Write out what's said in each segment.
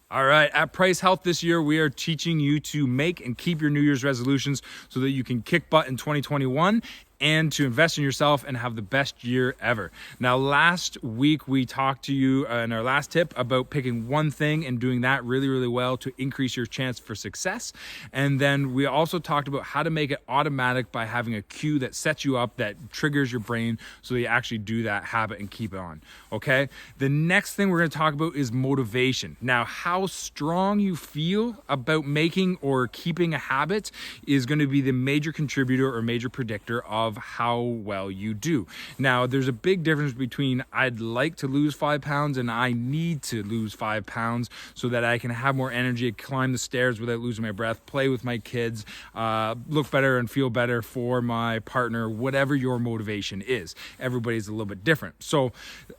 All right, at Price Health this year, we are teaching you to make and keep your New Year's resolutions so that you can kick butt in 2021 and to invest in yourself and have the best year ever. Now, last week we talked to you in our last tip about picking one thing and doing that really, really well to increase your chance for success. And then we also talked about how to make it automatic by having a cue that sets you up, that triggers your brain so that you actually do that habit and keep it on, okay? The next thing we're gonna talk about is motivation. Now, how strong you feel about making or keeping a habit is gonna be the major contributor or major predictor of how well you do. Now, there's a big difference between I'd like to lose 5 pounds and I need to lose 5 pounds so that I can have more energy, climb the stairs without losing my breath, play with my kids, look better and feel better for my partner, whatever your motivation is. Everybody's a little bit different. So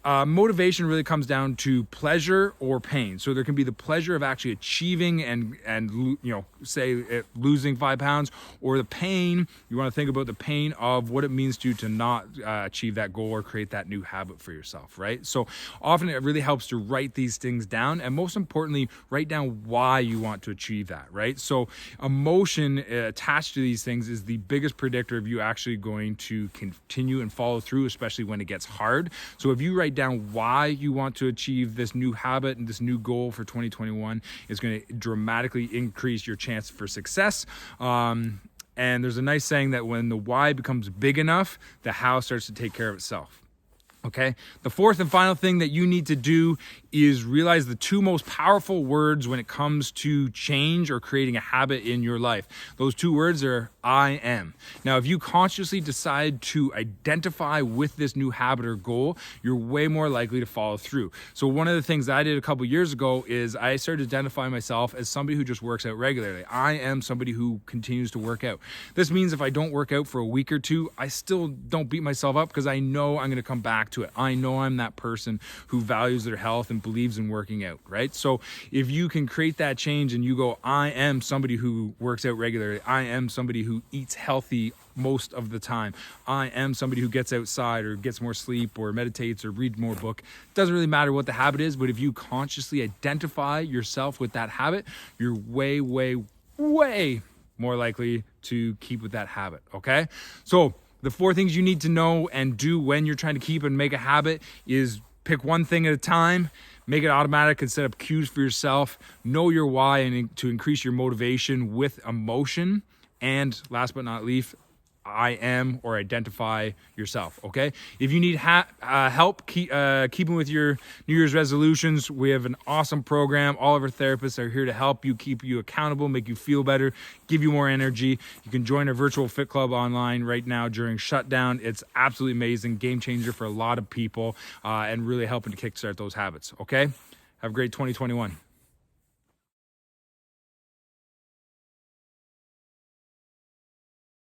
motivation really comes down to pleasure or pain. So there can be the pleasure of actually achieving and say losing 5 pounds, or the pain. You want to think about the pain of what it means to not achieve that goal or create that new habit for yourself, right? So often it really helps to write these things down, and most importantly, write down why you want to achieve that, right? So emotion attached to these things is the biggest predictor of you actually going to continue and follow through, especially when it gets hard. So if you write down why you want to achieve this new habit and this new goal for 2021, it's going to dramatically increase your chance for success. And there's a nice saying that when the why becomes big enough, the how starts to take care of itself. Okay. The fourth and final thing that you need to do is realize the two most powerful words when it comes to change or creating a habit in your life. Those two words are I am. Now, if you consciously decide to identify with this new habit or goal, you're way more likely to follow through. So one of the things that I did a couple years ago is I started to identify myself as somebody who just works out regularly. I am somebody who continues to work out. This means if I don't work out for a week or two, I still don't beat myself up because I know I'm going to come back to it. I know I'm that person who values their health and believes in working out, right? So if you can create that change and you go, I am somebody who works out regularly. I am somebody who eats healthy most of the time. I am somebody who gets outside or gets more sleep or meditates or reads more book. Doesn't really matter what the habit is, but if you consciously identify yourself with that habit, you're way, way, way more likely to keep with that habit, okay? So the 4 things you need to know and do when you're trying to keep and make a habit is pick one thing at a time, make it automatic and set up cues for yourself, know your why and to increase your motivation with emotion, and last but not least, I am or identify yourself, okay? If you need help keeping with your New Year's resolutions, we have an awesome program. All of our therapists are here to help you, keep you accountable, make you feel better, give you more energy. You can join our virtual fit club online right now during shutdown. It's absolutely amazing, game changer for a lot of people, and really helping to kickstart those habits, okay? Have a great 2021.